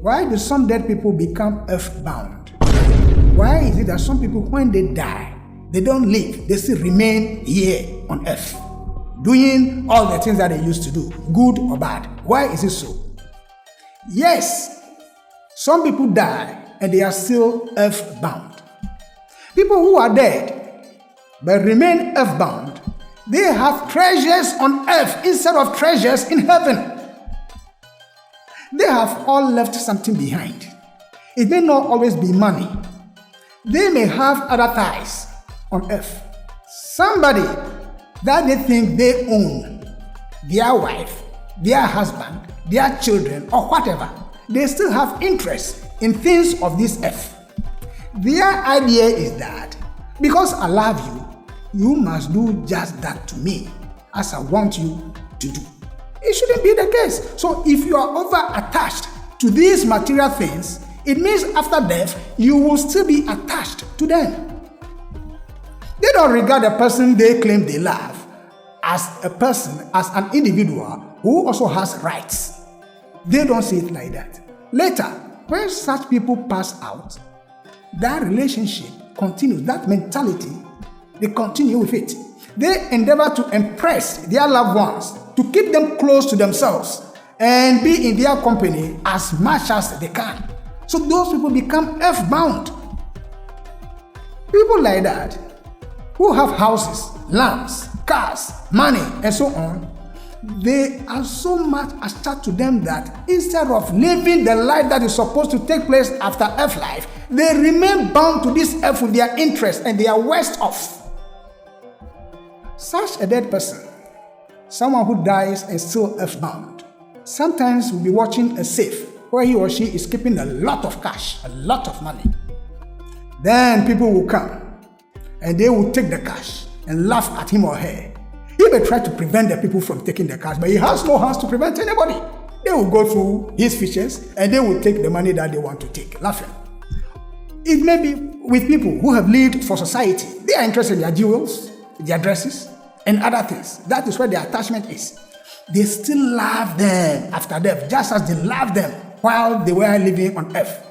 Why do some dead people become earthbound? Why is it that some people, when they die, they don't live, they still remain here on earth, doing all the things that they used to do, good or bad? Why is it so? Yes, some people die and they are still earthbound. People who are dead but remain earthbound, they have treasures on earth instead of treasures in heaven. They have all left something behind. It may not always be money. They may have other ties on earth. Somebody that they think they own, their wife, their husband, their children, or whatever, they still have interest in things of this earth. Their idea is that because I love you, you must do just that to me as I want you to do. It shouldn't be the case. So if you are over attached to these material things, it means after death, you will still be attached to them. They don't regard the person they claim they love as a person, as an individual who also has rights. They don't see it like that. Later, when such people pass out, that relationship continues, that mentality, they continue with it. They endeavor to impress their loved ones, to keep them close to themselves, and be in their company as much as they can. So those people become earthbound. People like that, who have houses, lands, cars, money, and so on, they are so much attached to them that instead of living the life that is supposed to take place after earth life, they remain bound to this earth with their interests and they are worse off. Such a dead person, someone who dies and still earthbound, sometimes will be watching a safe where he or she is keeping a lot of cash, a lot of money. Then people will come and they will take the cash and laugh at him or her. He may try to prevent the people from taking the cash, but he has no hands to prevent anybody. They will go through his features and they will take the money that they want to take, laughing. It may be with people who have lived for society. They are interested in their jewels, their dresses, and other things. That is where their attachment is. They still love them after death, just as they loved them while they were living on earth.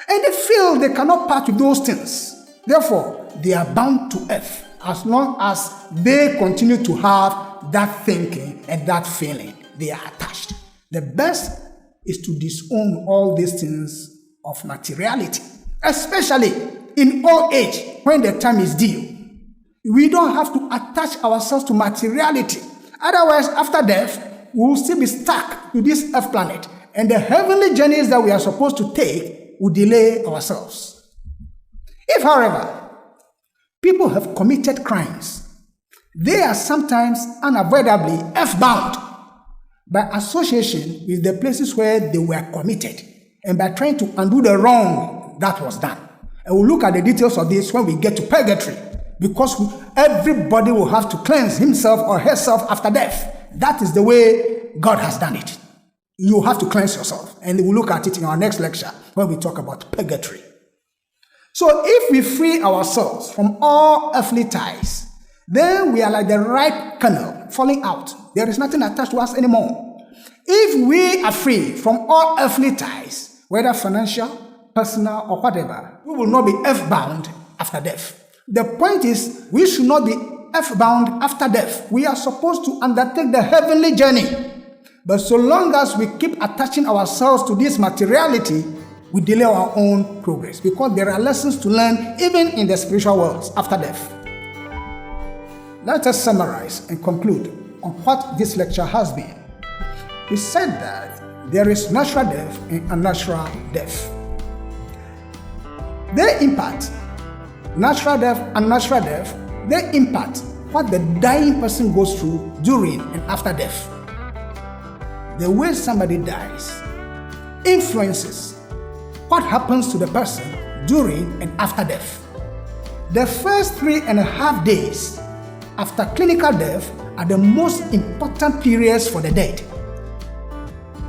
And they feel they cannot part with those things. Therefore, they are bound to earth as long as they continue to have that thinking and that feeling. They are attached. The best is to disown all these things of materiality, especially in old age when the time is due. We don't have to attach ourselves to materiality. Otherwise, after death, we will still be stuck to this earth planet, and the heavenly journeys that we are supposed to take will delay ourselves. If, however, people have committed crimes, they are sometimes unavoidably earthbound by association with the places where they were committed and by trying to undo the wrong that was done. And we'll look at the details of this when we get to purgatory, because everybody will have to cleanse himself or herself after death. That is the way God has done it. You have to cleanse yourself, and we'll look at it in our next lecture when we talk about purgatory. So if we free ourselves from all earthly ties, then we are like the ripe kernel falling out. There is nothing attached to us anymore. If we are free from all earthly ties, whether financial, personal, or whatever, we will not be earthbound after death. The point is, we should not be earthbound after death. We are supposed to undertake the heavenly journey. But so long as we keep attaching ourselves to this materiality, we delay our own progress, because there are lessons to learn even in the spiritual world after death. Let us summarize and conclude on what this lecture has been. We said that there is natural death and unnatural death. They impact natural death and unnatural death. They impact what the dying person goes through during and after death. The way somebody dies influences what happens to the person during and after death. The first 3.5 days after clinical death are the most important periods for the dead.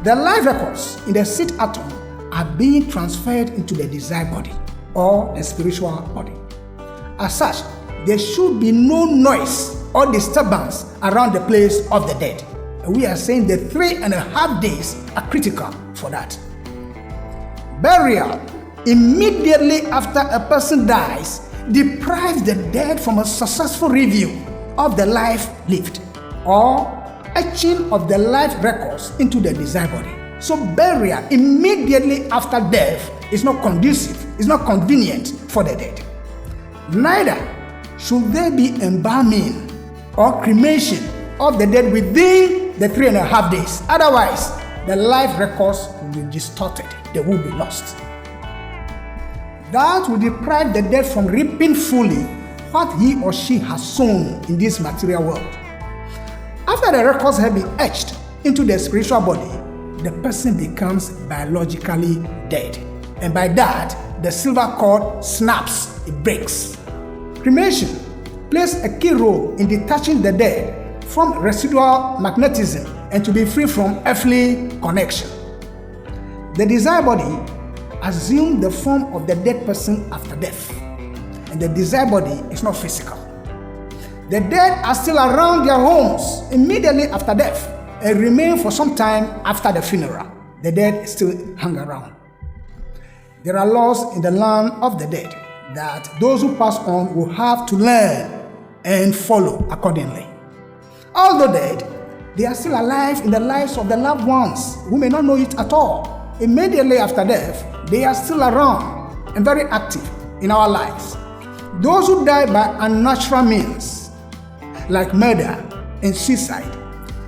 The life records in the seed atom are being transferred into the desired body or the spiritual body. As such, there should be no noise or disturbance around the place of the dead. And we are saying the 3.5 days are critical for that. Burial immediately after a person dies deprives the dead from a successful review of the life lived or etching of the life records into the desired body. So burial immediately after death is not conducive, is not convenient for the dead. Neither should there be embalming or cremation of the dead within the 3.5 days. Otherwise, the life records will be distorted, they will be lost. That will deprive the dead from reaping fully what he or she has sown in this material world. After the records have been etched into the spiritual body, the person becomes biologically dead. And by that, the silver cord snaps, it breaks. Cremation plays a key role in detaching the dead from residual magnetism and to be free from earthly connection. The desired body assumes the form of the dead person after death, and the desired body is not physical. The dead are still around their homes immediately after death and remain for some time after the funeral. The dead still hang around. There are laws in the land of the dead that those who pass on will have to learn and follow accordingly. Although dead, they are still alive in the lives of the loved ones who may not know it at all. Immediately after death, they are still around and very active in our lives. Those who die by unnatural means, like murder and suicide,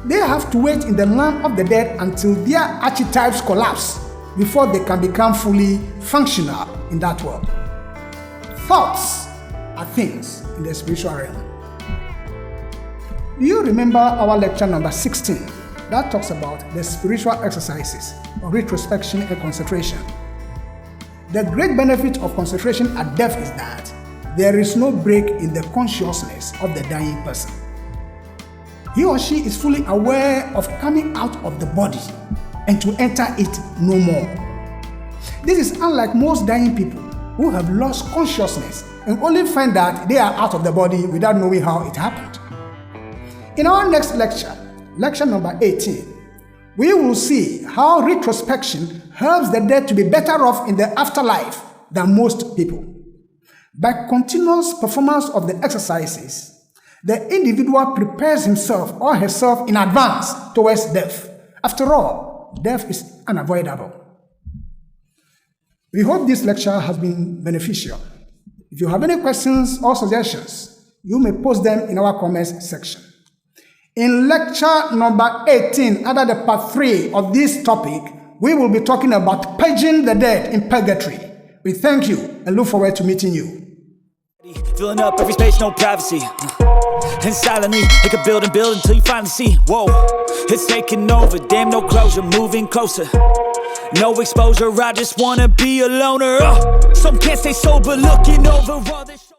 they have to wait in the land of the dead until their archetypes collapse before they can become fully functional in that world. Thoughts are things in the spiritual realm. Do you remember our lecture number 16 that talks about the spiritual exercises of retrospection and concentration? The great benefit of concentration at death is that there is no break in the consciousness of the dying person. He or she is fully aware of coming out of the body and to enter it no more. This is unlike most dying people who have lost consciousness and only find that they are out of the body without knowing how it happened. In our next lecture, lecture number 18, we will see how retrospection helps the dead to be better off in the afterlife than most people. By continuous performance of the exercises, the individual prepares himself or herself in advance towards death. After all, death is unavoidable. We hope this lecture has been beneficial. If you have any questions or suggestions, you may post them in our comments section. In lecture number 18, under the part 3 of this topic, we will be talking about purging the dead in purgatory. We thank you and look forward to meeting you. Filling up every space, no privacy. And silently, it could build and build until you finally see. Whoa, it's taking over, damn no closure, moving closer. No exposure, I just wanna be a loner. Some can't stay sober, looking over all this.